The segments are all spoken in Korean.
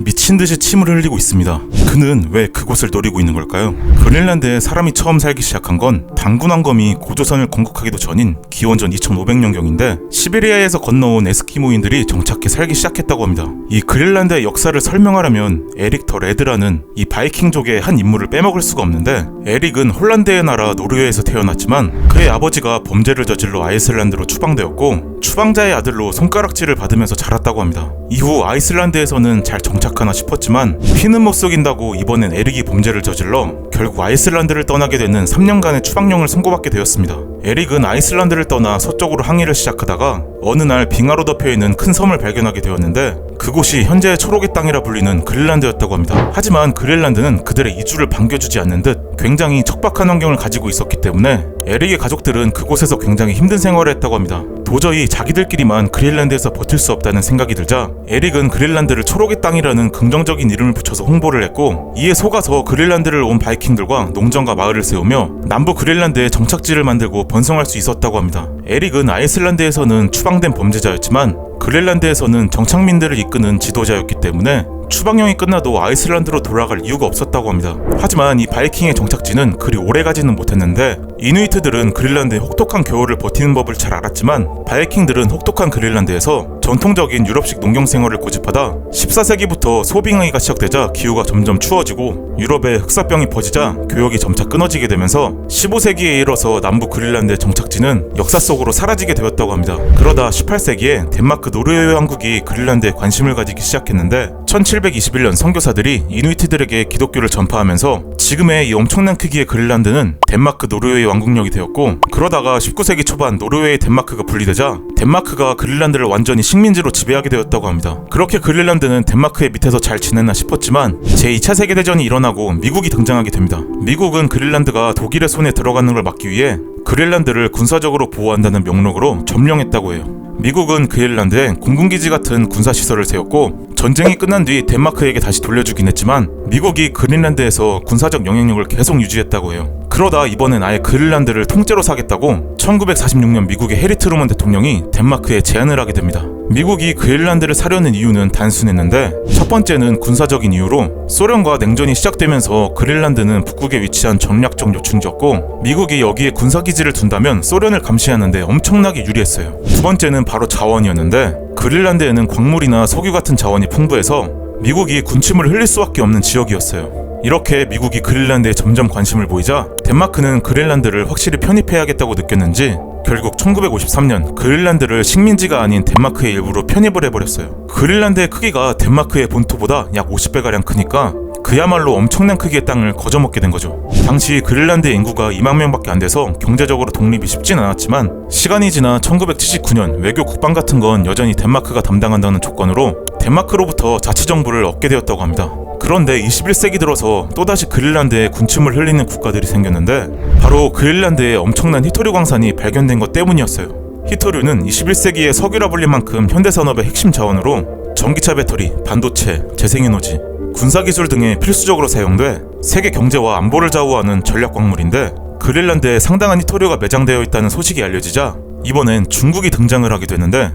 미친듯이 침을 흘리고 있습니다. 그는 왜 그곳을 노리고 있는 걸까요? 그린란드에 사람이 처음 살기 시작한 건 단군 왕검이 고조선을 건국하기도 전인 기원전 2500년경인데 시베리아에서 건너온 에스키모인들이 정착해 살기 시작했다고 합니다. 이 그린란드의 역사를 설명하려면 에릭 더 레드라는 이 바이킹족의 한 인물을 빼먹을 수가 없는데, 에릭은 홀란드의 나라 노르웨이에서 태어났지만 그의 아버지가 범죄를 저질러 아이슬란드로 추방되었고 추방자의 아들로 손가락질을 받으면서 자랐다고 합니다. 이후 아이슬란드에서는 잘 정착하나 싶었지만 피는 못 속인다고 이번엔 에릭이 범죄를 저질러 결국 아이슬란드를 떠나게 되는 3년간의 추방령을 선고받게 되었습니다. 에릭은 아이슬란드를 떠나 서쪽으로 항해를 시작하다가 어느 날 빙하로 덮여있는 큰 섬을 발견하게 되었는데 그곳이 현재의 초록의 땅이라 불리는 그린란드였다고 합니다. 하지만 그린란드는 그들의 이주를 반겨주지 않는 듯 굉장히 척박한 환경을 가지고 있었기 때문에 에릭의 가족들은 그곳에서 굉장히 힘든 생활을 했다고 합니다. 도저히 자기들끼리만 그린란드에서 버틸 수 없다는 생각이 들자 에릭은 그린란드를 초록의 땅이라는 긍정적인 이름을 붙여서 홍보를 했고, 이에 속아서 그린란드를 온 바이킹들과 농장과 마을을 세우며 남부 그린란드에 정착지를 만들고 번성할 수 있었다고 합니다. 에릭은 아이슬란드에서는 추방된 범죄자였지만 그린란드에서는 정착민들을 이끄는 지도자였기 때문에 추방령이 끝나도 아이슬란드로 돌아갈 이유가 없었다고 합니다. 하지만 이 바이킹의 정착지는 그리 오래가지는 못했는데 이누이트들은 그린란드의 혹독한 겨울을 버티는 법을 잘 알았지만 바이킹들은 혹독한 그린란드에서 전통적인 유럽식 농경 생활을 고집하다 14세기부터 소빙하기가 시작되자 기후가 점점 추워지고 유럽에 흑사병이 퍼지자 교역이 점차 끊어지게 되면서 15세기에 이르러서 남부 그린란드의 정착지는 역사 속으로 사라지게 되었다고 합니다. 그러다 18세기에 덴마크 노르웨이 왕국이 그린란드에 관심을 가지기 시작했는데 1721년 선교사들이 이누이트들에게 기독교를 전파하면서 지금의 이 엄청난 크기의 그린란드는 덴마크 노르웨이 왕국력이 되었고, 그러다가 19세기 초반 노르웨이 덴마크가 분리되자 덴마크가 그린란드를 완전히 식민지로 지배하게 되었다고 합니다. 그렇게 그린란드는 덴마크의 밑에서 잘 지냈나 싶었지만 제2차 세계대전이 일어나고 미국이 등장하게 됩니다. 미국은 그린란드가 독일의 손에 들어가는 걸 막기 위해 그린란드를 군사적으로 보호한다는 명목으로 점령했다고 해요. 미국은 그린란드에 공군기지 같은 군사시설을 세웠고 전쟁이 끝난 뒤 덴마크에게 다시 돌려주긴 했지만 미국이 그린란드에서 군사적 영향력을 계속 유지했다고 해요. 그러다 이번엔 아예 그린란드를 통째로 사겠다고 1946년 미국의 해리 트루먼 대통령이 덴마크에 제안을 하게 됩니다. 미국이 그린란드를 사려는 이유는 단순했는데 첫 번째는 군사적인 이유로 소련과 냉전이 시작되면서 그린란드는 북극에 위치한 전략적 요충지였고 미국이 여기에 군사기지를 둔다면 소련을 감시하는데 엄청나게 유리했어요. 두 번째는 바로 자원이었는데 그린란드에는 광물이나 석유 같은 자원이 풍부해서 미국이 군침을 흘릴 수밖에 없는 지역이었어요. 이렇게 미국이 그린란드에 점점 관심을 보이자 덴마크는 그린란드를 확실히 편입해야겠다고 느꼈는지 결국 1953년 그린란드를 식민지가 아닌 덴마크의 일부로 편입을 해버렸어요. 그린란드의 크기가 덴마크의 본토보다 약 50배가량 크니까 그야말로 엄청난 크기의 땅을 거저먹게 된 거죠. 당시 그린란드의 인구가 2만 명밖에 안 돼서 경제적으로 독립이 쉽진 않았지만 시간이 지나 1979년 외교 국방 같은 건 여전히 덴마크가 담당한다는 조건으로 덴마크로부터 자치정부를 얻게 되었다고 합니다. 그런데 21세기 들어서 또다시 그린란드에 군침을 흘리는 국가들이 생겼는데 바로 그린란드에 엄청난 히토류 광산이 발견된 것 때문이었어요. 히토류는 21세기의 석유라 불릴 만큼 현대산업의 핵심 자원으로 전기차 배터리, 반도체, 재생에너지, 군사기술 등에 필수적으로 사용돼 세계 경제와 안보를 좌우하는 전략 광물인데 그린란드에 상당한 히토류가 매장되어 있다는 소식이 알려지자 이번엔 중국이 등장을 하게 되는데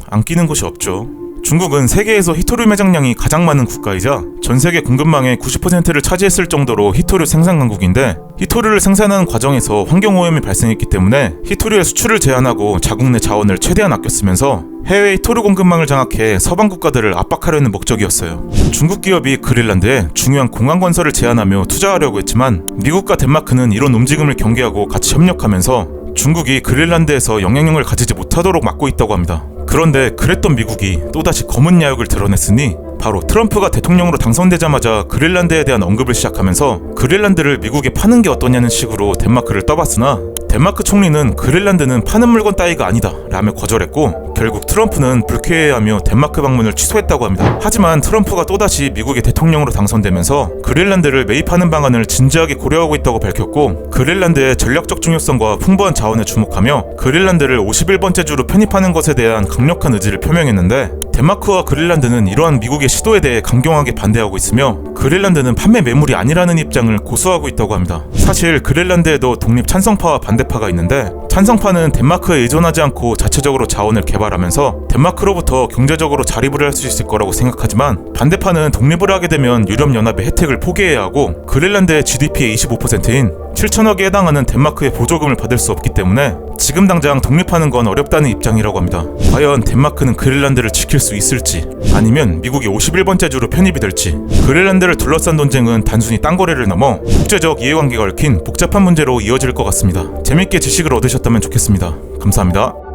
안 끼는 곳이 없죠. 중국은 세계에서 히토류 매장량이 가장 많은 국가이자 전세계 공급망의 90%를 차지했을 정도로 히토류 생산 강국인데 히토류를 생산하는 과정에서 환경오염이 발생했기 때문에 히토류의 수출을 제한하고 자국 내 자원을 최대한 아껴 쓰면서 해외 히토류 공급망을 장악해 서방 국가들을 압박하려는 목적이었어요. 중국 기업이 그린란드에 중요한 공항 건설을 제한하며 투자하려고 했지만 미국과 덴마크는 이런 움직임을 경계하고 같이 협력하면서 중국이 그린란드에서 영향력을 가지지 못하도록 막고 있다고 합니다. 그런데 그랬던 미국이 또다시 검은 야욕을 드러냈으니 바로 트럼프가 대통령으로 당선되자마자 그린란드에 대한 언급을 시작하면서 그린란드를 미국에 파는 게 어떠냐는 식으로 덴마크를 떠봤으나 덴마크 총리는 그린란드는 파는 물건 따위가 아니다 라며 거절했고 결국 트럼프는 불쾌해하며 덴마크 방문을 취소했다고 합니다. 하지만 트럼프가 또다시 미국의 대통령으로 당선되면서 그린란드를 매입하는 방안을 진지하게 고려하고 있다고 밝혔고 그린란드의 전략적 중요성과 풍부한 자원에 주목하며 그린란드를 51번째 주로 편입하는 것에 대한 강력한 의지를 표명했는데 덴마크와 그린란드는 이러한 미국의 시도에 대해 강경하게 반대하고 있으며 그린란드는 판매 매물이 아니라는 입장을 고수하고 있다고 합니다. 사실 그린란드에도 독립 찬성파와 반대파가 있는데 찬성파는 덴마크에 의존하지 않고 자체적으로 자원을 개발하면서 덴마크로부터 경제적으로 자립을 할 수 있을 거라고 생각하지만, 반대파는 독립을 하게 되면 유럽연합의 혜택을 포기해야 하고 그린란드의 GDP의 25%인 7천억에 해당하는 덴마크의 보조금을 받을 수 없기 때문에 지금 당장 독립하는 건 어렵다는 입장이라고 합니다. 과연 덴마크는 그린란드를 지킬 수 있을지, 아니면 미국이 51번째 주로 편입이 될지. 그린란드를 둘러싼 논쟁은 단순히 땅거래를 넘어 국제적 이해관계가 얽힌 복잡한 문제로 이어질 것 같습니다. 재밌게 지식을 얻으셨다면 좋겠습니다. 감사합니다.